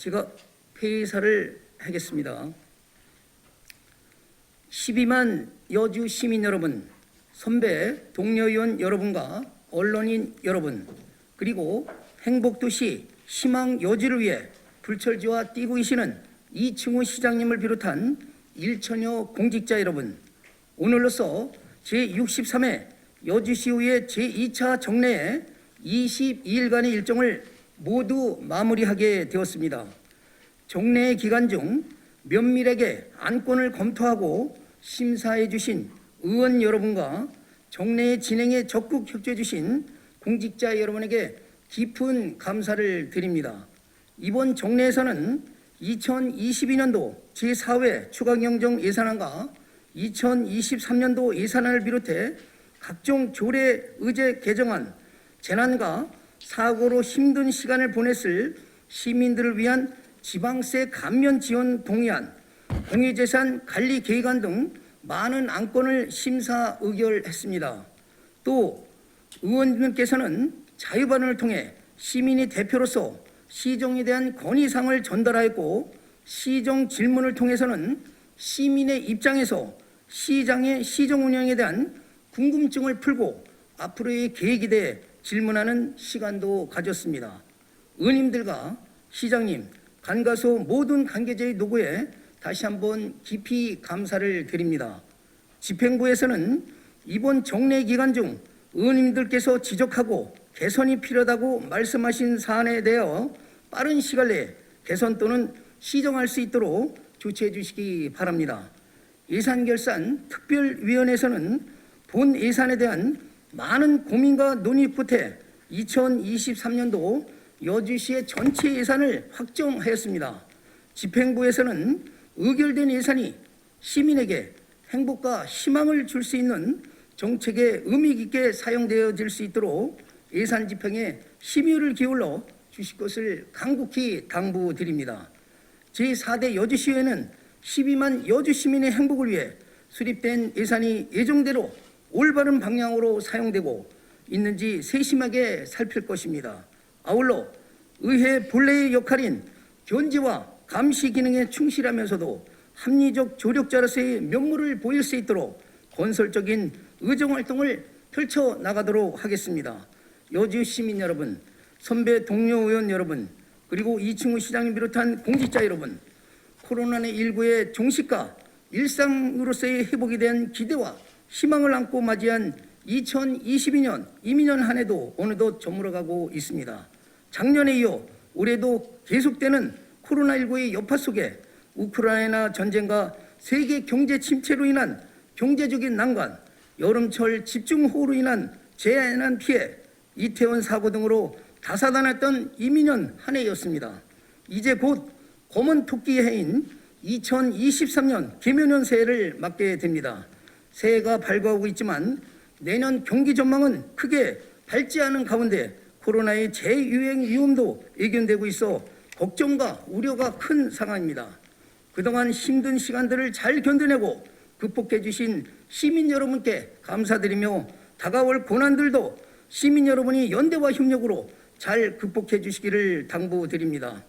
제가 폐사를 하겠습니다. 12만 여주 시민 여러분, 선배 동료 의원 여러분과 언론인 여러분, 그리고 행복도시 희망 여주를 위해 불철주와 뛰고 계시는 이충우 시장님을 비롯한 1천여 공직자 여러분, 오늘로써 제63회 여주시의회 제2차 정례의 22일간의 일정을 모두 마무리하게 되었습니다. 정례 기간 중 면밀하게 안건을 검토하고 심사해 주신 의원 여러분과 정례 진행에 적극 협조해 주신 공직자 여러분에게 깊은 감사를 드립니다. 이번 정례에서는 2022년도 제4회 추가경정 예산안과 2023년도 예산안을 비롯해 각종 조례 의제 개정안, 재난과 사고로 힘든 시간을 보냈을 시민들을 위한 지방세 감면 지원 동의안, 공유재산 관리 계획안 등 많은 안건을 심사 의결했습니다. 또 의원님께서는 자유발언을 통해 시민의 대표로서 시정에 대한 건의사항을 전달하였고, 시정 질문을 통해서는 시민의 입장에서 시장의 시정 운영에 대한 궁금증을 풀고 앞으로의 계획에 대해 질문하는 시간도 가졌습니다. 의원님들과 시장님, 관가소 모든 관계자의 노고에 다시 한번 깊이 감사를 드립니다. 집행부에서는 이번 정례 기간 중 의원님들께서 지적하고 개선이 필요하다고 말씀하신 사안에 대하여 빠른 시간 내에 개선 또는 시정할 수 있도록 조치해 주시기 바랍니다. 예산결산 특별위원회에서는 본 예산에 대한 많은 고민과 논의 끝에 2023년도 여주시의 전체 예산을 확정하였습니다. 집행부에서는 의결된 예산이 시민에게 행복과 희망을 줄 수 있는 정책에 의미 깊게 사용되어질 수 있도록 예산 집행에 심의를 기울여 주실 것을 간곡히 당부드립니다. 제4대 여주시의회는 12만 여주 시민의 행복을 위해 수립된 예산이 예정대로 올바른 방향으로 사용되고 있는지 세심하게 살필 것입니다. 아울러 의회 본래의 역할인 견제와 감시 기능에 충실하면서도 합리적 조력자로서의 면모를 보일 수 있도록 건설적인 의정활동을 펼쳐나가도록 하겠습니다. 여주 시민 여러분, 선배 동료 의원 여러분, 그리고 이충우 시장님 비롯한 공직자 여러분, 코로나19의 종식과 일상으로서의 회복에 대한 기대와 희망을 안고 맞이한 2022년 이민년 한 해도 어느덧 저물어가고 있습니다. 작년에 이어 올해도 계속되는 코로나19의 여파 속에 우크라이나 전쟁과 세계 경제 침체로 인한 경제적인 난관, 여름철 집중호우로 인한 재난 피해, 이태원 사고 등으로 다사다난했던 이민년 한 해였습니다. 이제 곧 검은 토끼 해인 2023년 개묘년 새해를 맞게 됩니다. 새해가 밝아오고 있지만 내년 경기 전망은 크게 밝지 않은 가운데 코로나의 재유행 위험도 예견되고 있어 걱정과 우려가 큰 상황입니다. 그동안 힘든 시간들을 잘 견뎌내고 극복해 주신 시민 여러분께 감사드리며 다가올 고난들도 시민 여러분이 연대와 협력으로 잘 극복해 주시기를 당부드립니다.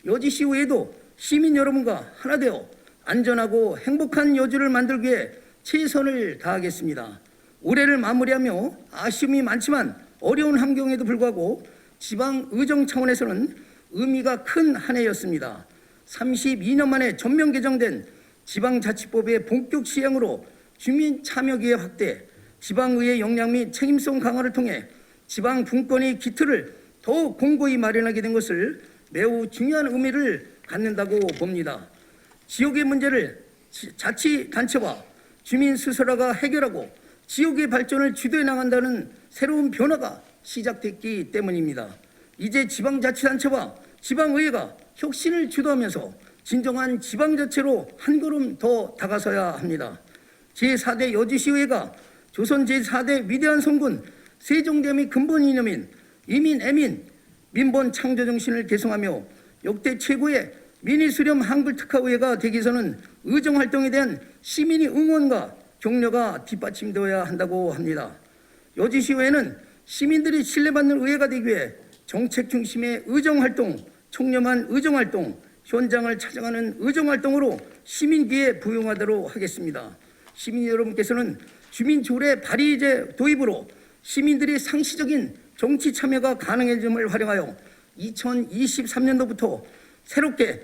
여주시 외에도 시민 여러분과 하나 되어 안전하고 행복한 여주를 만들기 위해 최선을 다하겠습니다. 올해를 마무리하며 아쉬움이 많지만 어려운 환경에도 불구하고 지방 의정 차원에서는 의미가 큰 한 해였습니다. 32년 만에 전면 개정된 지방자치법의 본격 시행으로 주민 참여기회 확대, 지방의회 역량 및 책임성 강화를 통해 지방 분권의 기틀을 더욱 공고히 마련하게 된 것을 매우 중요한 의미를 갖는다고 봅니다. 지역의 문제를 자치단체와 주민 스스로가 해결하고 지역의 발전을 주도해 나간다는 새로운 변화가 시작됐기 때문입니다. 이제 지방자치단체와 지방의회가 혁신을 주도하면서 진정한 지방자치로 한 걸음 더 다가서야 합니다. 제4대 여주시의회가 조선 제4대 위대한 성군 세종대왕의 근본 이념인 이민, 애민, 민본 창조 정신을 계승하며 역대 최고의 미니수렴 한글특화의회가 되기 위해서는 의정활동에 대한 시민의 응원과 격려가 뒷받침되어야 한다고 합니다. 여주시의회는 시민들이 신뢰받는 의회가 되기 위해 정책 중심의 의정활동, 청렴한 의정활동, 현장을 찾아가는 의정활동으로 시민기에 부응하도록 하겠습니다. 시민 여러분께서는 주민조례 발의제 도입으로 시민들이 상시적인 정치 참여가 가능해짐을 활용하여 2023년도부터 새롭게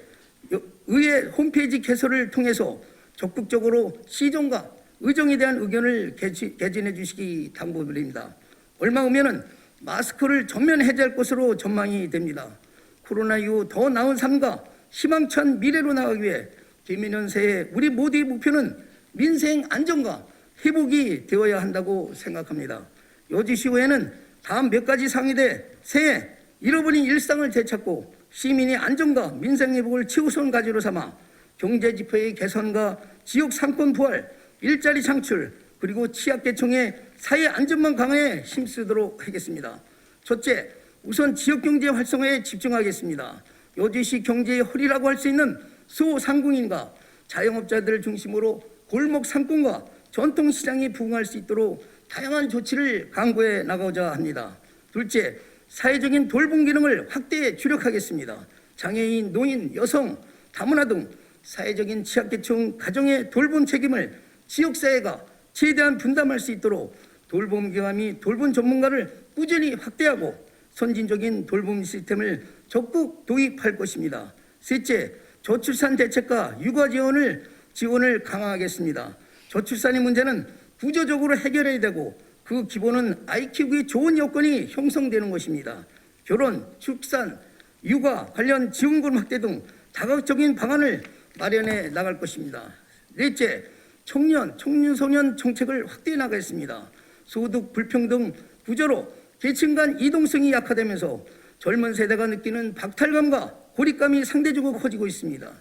의회 홈페이지 개설을 통해서 적극적으로 시정과 의정에 대한 의견을 개진해 주시기 당부드립니다. 얼마 후면은 마스크를 전면 해제할 것으로 전망이 됩니다. 코로나 이후 더 나은 삶과 희망찬 미래로 나가기 위해 김민현 새해 우리 모두의 목표는 민생 안정과 회복이 되어야 한다고 생각합니다. 여주시의회는 다음 몇 가지 사항에 대해 새해 잃어버린 일상을 되찾고 시민의 안정과 민생 회복을 최우선 과제로 삼아 경제 지표의 개선과 지역 상권 부활, 일자리 창출, 그리고 취약계층의 사회 안전망 강화에 힘쓰도록 하겠습니다. 첫째, 우선 지역 경제 활성화에 집중하겠습니다. 여주시 경제의 허리라고 할 수 있는 소상공인과 자영업자들을 중심으로 골목 상권과 전통시장이 부흥할 수 있도록 다양한 조치를 강구해 나가고자 합니다. 둘째, 사회적인 돌봄 기능을 확대해 주력하겠습니다. 장애인, 노인, 여성, 다문화 등 사회적인 취약계층 가정의 돌봄 책임을 지역사회가 최대한 분담할 수 있도록 돌봄기관 및 돌봄 전문가를 꾸준히 확대하고 선진적인 돌봄 시스템을 적극 도입할 것입니다. 셋째, 저출산 대책과 육아 지원을 강화하겠습니다. 저출산의 문제는 구조적으로 해결해야 되고 그 기본은 아이 키우기 좋은 여건이 형성되는 것입니다. 결혼, 출산, 육아 관련 지원금 확대 등 다각적인 방안을 마련해 나갈 것입니다. 넷째, 청소년 정책을 확대해 나가겠습니다. 소득 불평등 구조로 계층 간 이동성이 약화되면서 젊은 세대가 느끼는 박탈감과 고립감이 상대적으로 커지고 있습니다.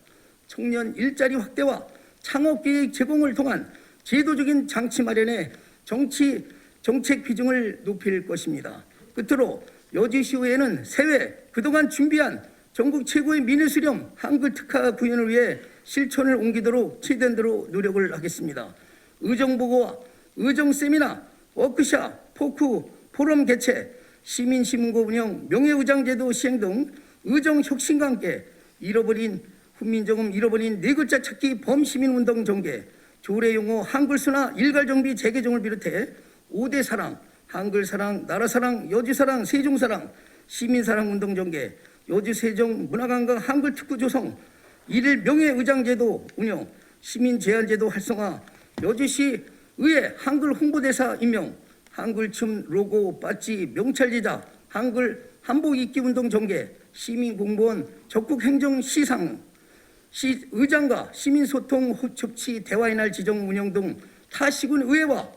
청년 일자리 확대와 창업기회 제공을 통한 제도적인 장치 마련에 정책 비중을 높일 것입니다. 끝으로 여주시의회는 새해 그동안 준비한 전국 최고의 미니수렴 한글 특화 구현을 위해 실천을 옮기도록 최대한 대로 노력을 하겠습니다. 의정보고와 의정세미나, 워크샵, 포크, 포럼 개최, 시민신문고 운영, 명예의장제도 시행 등 의정혁신과 함께 훈민정음 잃어버린 네 글자 찾기 범시민운동 전개, 조례용어 한글순화 일괄정비 재개정을 비롯해 5대 사랑, 한글사랑, 나라사랑, 여주사랑, 세종사랑, 시민사랑 운동 전개, 여주세종 문화관광 한글특구 조성, 일일 명예의장제도 운영, 시민제한제도 활성화, 여주시 의회 한글 홍보대사 임명, 한글춤 로고 빠찌 명찰 제작, 한글 한복 입기 운동 전개, 시민공무원 적극 행정 시상, 시의장과 시민소통 협치 대화의 날 지정 운영 등 타 시군 의회와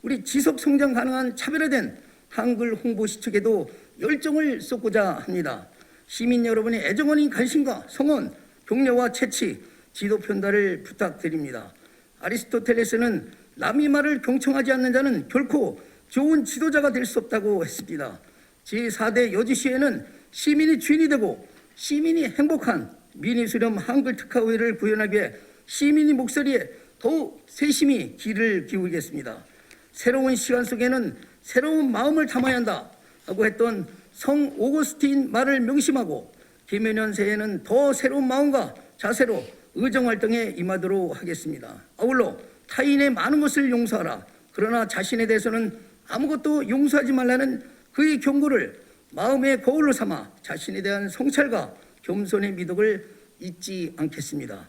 우리 지속 성장 가능한 차별화된 한글 홍보 시축에도 열정을 쏟고자 합니다. 시민 여러분의 애정어린 관심과 성원, 격려와 채취, 지도 편달을 부탁드립니다. 아리스토텔레스는 남의 말을 경청하지 않는 자는 결코 좋은 지도자가 될 수 없다고 했습니다. 제4대 여주시에는 시민이 주인이 되고 시민이 행복한 미니수렴 한글특화의회를 구현하기 위해 시민의 목소리에 더욱 세심히 귀를 기울이겠습니다. 새로운 시간 속에는 새로운 마음을 담아야 한다고 했던 성 오거스틴 말을 명심하고 김해년 새해에는 더 새로운 마음과 자세로 의정활동에 임하도록 하겠습니다. 아울러 타인의 많은 것을 용서하라. 그러나 자신에 대해서는 아무것도 용서하지 말라는 그의 경고를 마음의 거울로 삼아 자신에 대한 성찰과 겸손의 미덕을 잊지 않겠습니다.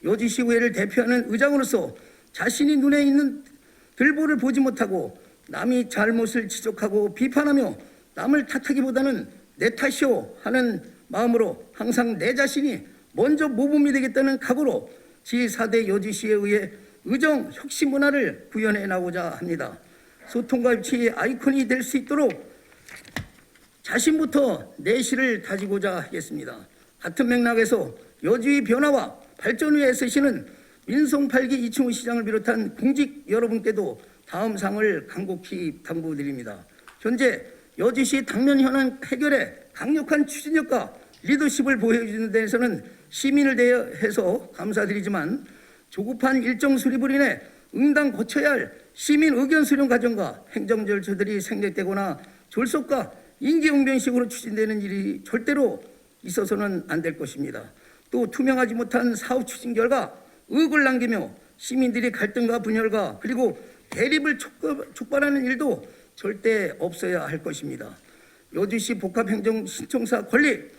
여주시의회를 대표하는 의장으로서 자신이 눈에 있는 들보를 보지 못하고 남이 잘못을 지적하고 비판하며 남을 탓하기보다는 내 탓이오 하는 마음으로 항상 내 자신이 먼저 모범이 되겠다는 각오로 제4대 여주시에 의해 의정 혁신 문화를 구현해 나고자 합니다. 소통과 협치의 아이콘이 될 수 있도록 자신부터 내실을 다지고자 하겠습니다. 같은 맥락에서 여주의 변화와 발전 위에 애쓰시는 민송 8기 이충우 시장을 비롯한 공직 여러분께도 다음 사항을 간곡히 당부드립니다. 현재 여주시 당면 현안 해결에 강력한 추진력과 리더십을 보여주는 데에서는 시민을 대해서 감사드리지만 조급한 일정 수립으로 인해 응당 거쳐야 할 시민 의견 수렴 과정과 행정 절차들이 생략되거나 졸속과 임기응변식으로 추진되는 일이 절대로 있어서는 안 될 것입니다. 또 투명하지 못한 사후 추진 결과 의혹을 남기며 시민들이 갈등과 분열과 그리고 대립을 촉발하는 일도 절대 없어야 할 것입니다. 여주시 복합행정신청사 건립,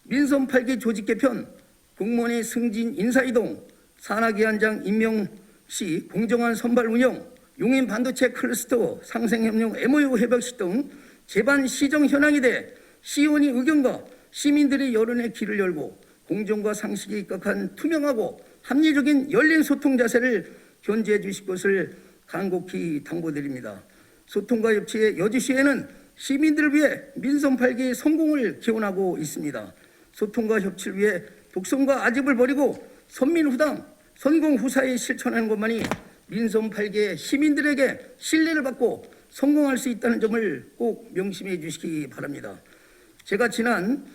민선 8기 조직 개편, 공무원의 승진 인사이동, 산하기관장 임명 시 공정한 선발 운영, 용인 반도체 클러스터 상생협력 MOU 협약 시 등 제반 시정 현황에 대해 시의원의 의견과 시민들의 여론에 귀를 열고 공정과 상식에 입각한 투명하고 합리적인 열린 소통 자세를 견지해 주실 것을 간곡히 당부드립니다. 소통과 협치의 여주시에는 시민들을 위해 민선 8기 성공을 기원하고 있습니다. 소통과 협치를 위해 독선과 아집을 버리고 선민후당, 선공후사에 실천하는 것만이 민선 8기의 시민들에게 신뢰를 받고 성공할 수 있다는 점을 꼭 명심해 주시기 바랍니다. 제가 지난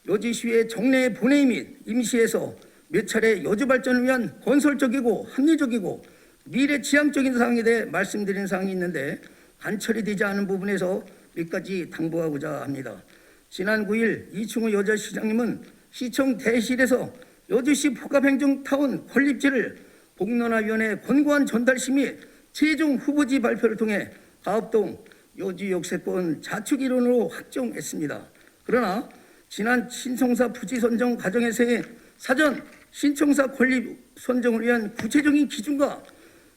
여주시의 정례 본회의 및 임시에서 몇 차례 여주 발전을 위한 건설적이고 합리적이고 미래지향적인 사항에 대해 말씀드린 사항이 있는데 관철이 되지 않은 부분에서 몇 가지 당부하고자 합니다. 지난 9일 이충호 여자시장님은 시청 대실에서 여주시 복합행정타운 건립지를 공론화위원회 권고안 전달시 및 최종 후보지 발표를 통해 가업동 여주 역세권 자축 일원으로 확정했습니다. 그러나 지난 신청사 부지 선정 과정에서의 사전 신청사 건립 선정을 위한 구체적인 기준과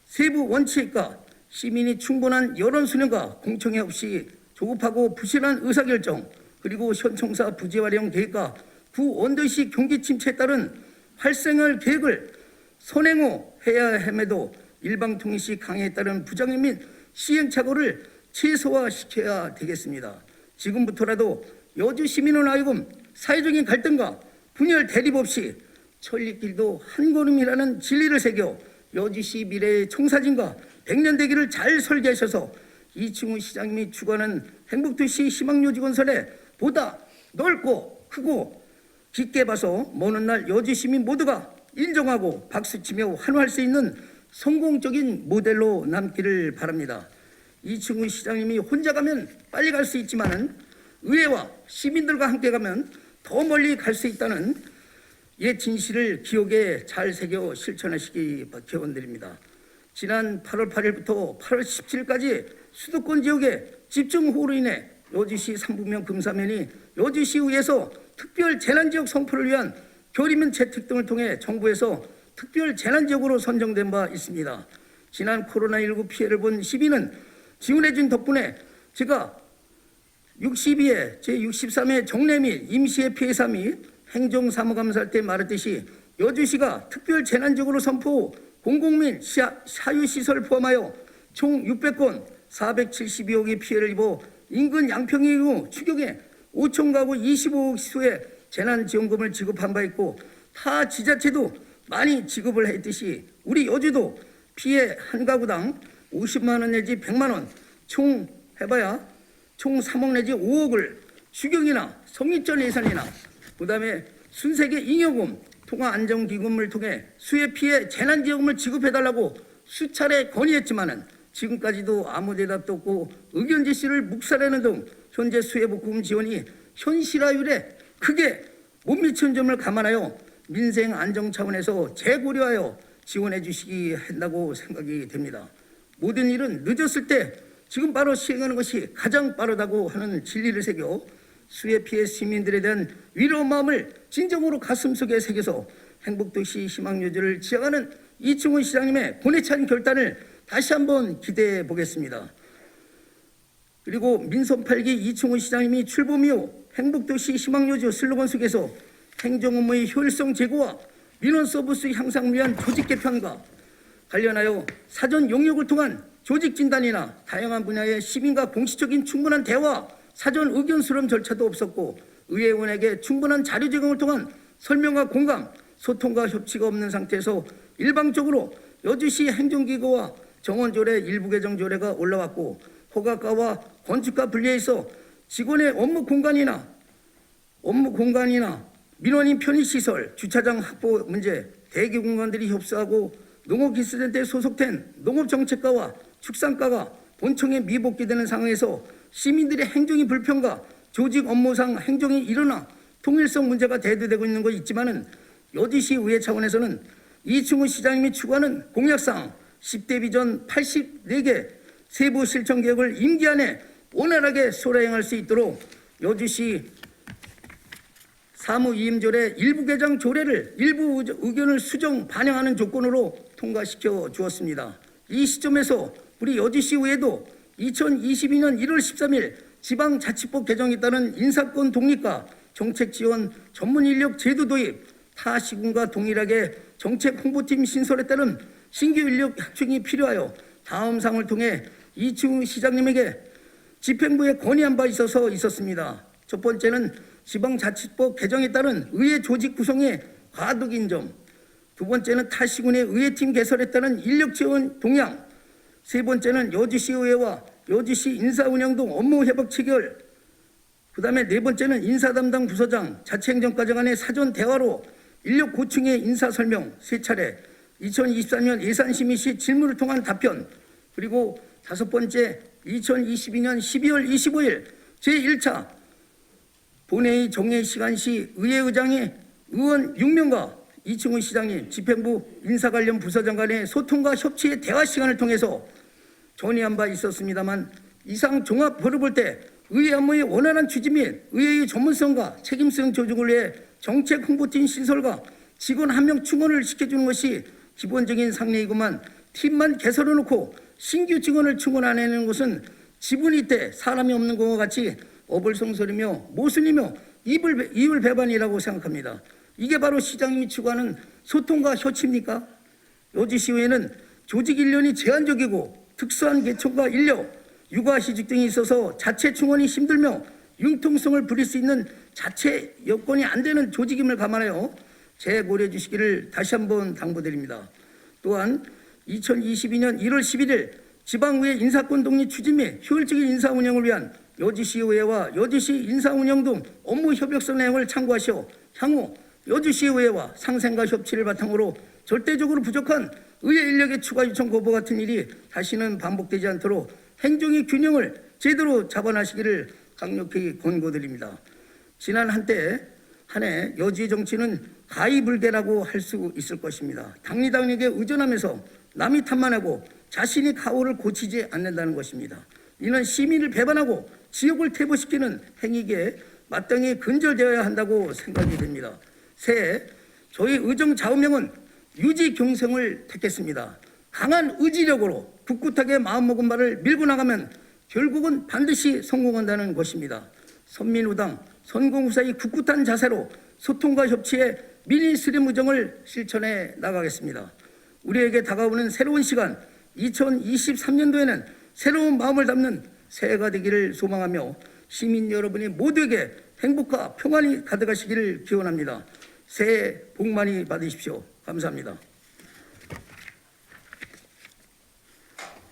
세부 원칙과 시민이 충분한 여론 수렴과 공청회 없이 조급하고 부실한 의사결정, 그리고 현청사 부지 활용 계획과 구 원도시 경기 침체에 따른 활성화 계획을 선행해야 함에도 일방통일시 강행에 따른 부작용 및 시행착오를 최소화시켜야 되겠습니다. 지금부터라도 여주 시민을 하여금 사회적인 갈등과 분열 대립 없이 천리길도 한 걸음이라는 진리를 새겨 여주시 미래의 청사진과 백년대기를 잘 설계하셔서 이충우 시장님이 주관하는 행복도시 희망요지 건설에 보다 넓고 크고 깊게 봐서 먼 훗날 여주 시민 모두가 인정하고 박수치며 환호할 수 있는 성공적인 모델로 남기를 바랍니다. 이충우 시장님이 혼자 가면 빨리 갈 수 있지만은 의회와 시민들과 함께 가면 더 멀리 갈 수 있다는 옛 진실을 기억에 잘 새겨 실천하시기 기원드립니다. 지난 8월 8일부터 8월 17일까지 수도권 지역에 집중호우로 인해 여주시 삼북면 금사면이 여주시의회에서 특별 재난지역 선포를 위한 결의문 채택 등을 통해 정부에서 특별 재난지역으로 선정된 바 있습니다. 지난 코로나19 피해를 본 시민은 지원해 준 덕분에 제가 62회 제63회 정례 및 임시회 피해사 및 행정사무감사할 때 말했듯이 여주시가 특별 재난지역으로 선포 공공 및 사유시설 포함하여 총 600건 472억의 피해를 입어 인근 양평 이후 추경에 5천 가구 25억 수의 재난지원금을 지급한 바 있고 타 지자체도 많이 지급을 했듯이 우리 여주도 피해 한 가구당 50만 원 내지 100만 원 총 해봐야 총 3억 내지 5억을 추경이나 성립전 예산이나 그다음에 순세계 잉여금 통화안정기금을 통해 수해 피해 재난지원금을 지급해달라고 수차례 건의했지만은 지금까지도 아무 대답도 없고 의견 제시를 묵살하는 등 현재 수해복구금 지원이 현실화율에 크게 못 미치는 점을 감안하여 민생 안정 차원에서 재고려하여 지원해 주시기 한다고 생각이 됩니다. 모든 일은 늦었을 때 지금 바로 시행하는 것이 가장 빠르다고 하는 진리를 새겨 수해 피해 시민들에 대한 위로의 마음을 진정으로 가슴속에 새겨서 행복도시 희망요지를 지향하는 이충훈 시장님의 고뇌찬 결단을 다시 한번 기대해 보겠습니다. 그리고 민선 8기 이충훈 시장님이 출범 이후 행복도시 희망요지 슬로건 속에서 행정업무의 효율성 제고와 민원 서비스 향상을 위한 조직 개편과 관련하여 사전 용역을 통한 조직 진단이나 다양한 분야의 시민과 공식적인 충분한 대화, 사전 의견 수렴 절차도 없었고 의회의원에게 충분한 자료 제공을 통한 설명과 공감, 소통과 협치가 없는 상태에서 일방적으로 여주시 행정기구와 정원조례 일부 개정 조례가 올라왔고 허가가와 건축가 분리해서 직원의 업무 공간이나 민원인 편의시설, 주차장 확보 문제, 대기 공간들이 협소하고 농업기술센터에 소속된 농업정책과와 축산과가 본청에 미복귀되는 상황에서 시민들의 행정이 불편과 조직 업무상 행정이 일어나 통일성 문제가 대두되고 있는 것이 있지만은 여주시 의회 차원에서는 이충우 시장님이 추구하는 공약상 10대 비전 84개 세부 실천 계획을 임기 안에 원활하게 수행할 수 있도록 여주시 사무위임조례 일부 개정 조례를 일부 의견을 수정 반영하는 조건으로 통과시켜 주었습니다. 이 시점에서 우리 여주시 의회도 2022년 1월 13일 지방자치법 개정에 따른 인사권 독립과 정책 지원 전문 인력 제도 도입, 타 시군과 동일하게 정책 홍보팀 신설에 따른 신규 인력 확충이 필요하여 다음 사항을 통해 이충우 시장님에게 집행부에 건의한 바 있었습니다. 첫 번째는 지방자치법 개정에 따른 의회 조직 구성의 과도기인 점, 두 번째는 타 시군의 의회팀 개설에 따른 인력 지원 동향, 세 번째는 여주시 의회와 여주시 인사운영 등 업무 협약 체결, 그 다음에 네 번째는 인사 담당 부서장, 자치행정과장 간의 사전 대화로 인력 고충의 인사 설명 3차례, 2024년 예산심의 시 질문을 통한 답변, 그리고 다섯 번째 2022년 12월 25일 제1차 본회의 정회 시간 시 의회의장의 의원 6명과 이충우 시장님, 집행부 인사 관련 부서장 간의 소통과 협치의 대화 시간을 통해서 전의한 바 있었습니다만 이상 종합표를 볼 때 의회 업무의 원활한 추진 및 의회의 전문성과 책임성 조직을 위해 정책 홍보팀 신설과 직원 1명 충원을 시켜주는 것이 기본적인 상례이구만 팀만 개설해놓고 신규 직원을 충원 안 해내는 것은 지분이 있되 사람이 없는 것과 같이 어불성설이며 모순이며 이율배반이라고 생각합니다. 이게 바로 시장님이 추구하는 소통과 협치입니까? 여주시의회는 조직 인력이 제한적이고 특수한 계층과 인력, 육아휴직 등이 있어서 자체 충원이 힘들며 융통성을 부릴 수 있는 자체 여건이 안 되는 조직임을 감안하여 재고려해 주시기를 다시 한번 당부드립니다. 또한 2022년 1월 11일 지방의회 인사권 독립 추진 및 효율적인 인사 운영을 위한 여주시의회와 여주시 인사운영 등 업무 협약서 내용을 참고하시어 향후 여주시의회와 상생과 협치를 바탕으로 절대적으로 부족한 의회 인력의 추가 요청 거부 같은 일이 다시는 반복되지 않도록 행정의 균형을 제대로 잡아나시기를 강력히 권고드립니다. 지난 한 해 여주의 정치는 가의불개라고 할 수 있을 것입니다. 당리당에게 의존하면서 남이 탓만하고 자신이 가오를 고치지 않는다는 것입니다. 이는 시민을 배반하고 지역을 퇴보시키는 행위에 마땅히 근절되어야 한다고 생각이 됩니다. 새해 저희 의정 좌우명은 유지 경성을 택했습니다. 강한 의지력으로 굳굳하게 마음먹은 바를 밀고 나가면 결국은 반드시 성공한다는 것입니다. 선민우당 선공후사의 굳굳한 자세로 소통과 협치의 미니스림 의정을 실천해 나가겠습니다. 우리에게 다가오는 새로운 시간 2023년도에는 새로운 마음을 담는 새해가 되기를 소망하며 시민 여러분이 모두에게 행복과 평안이 가득하시기를 기원합니다. 새해 복 많이 받으십시오. 감사합니다.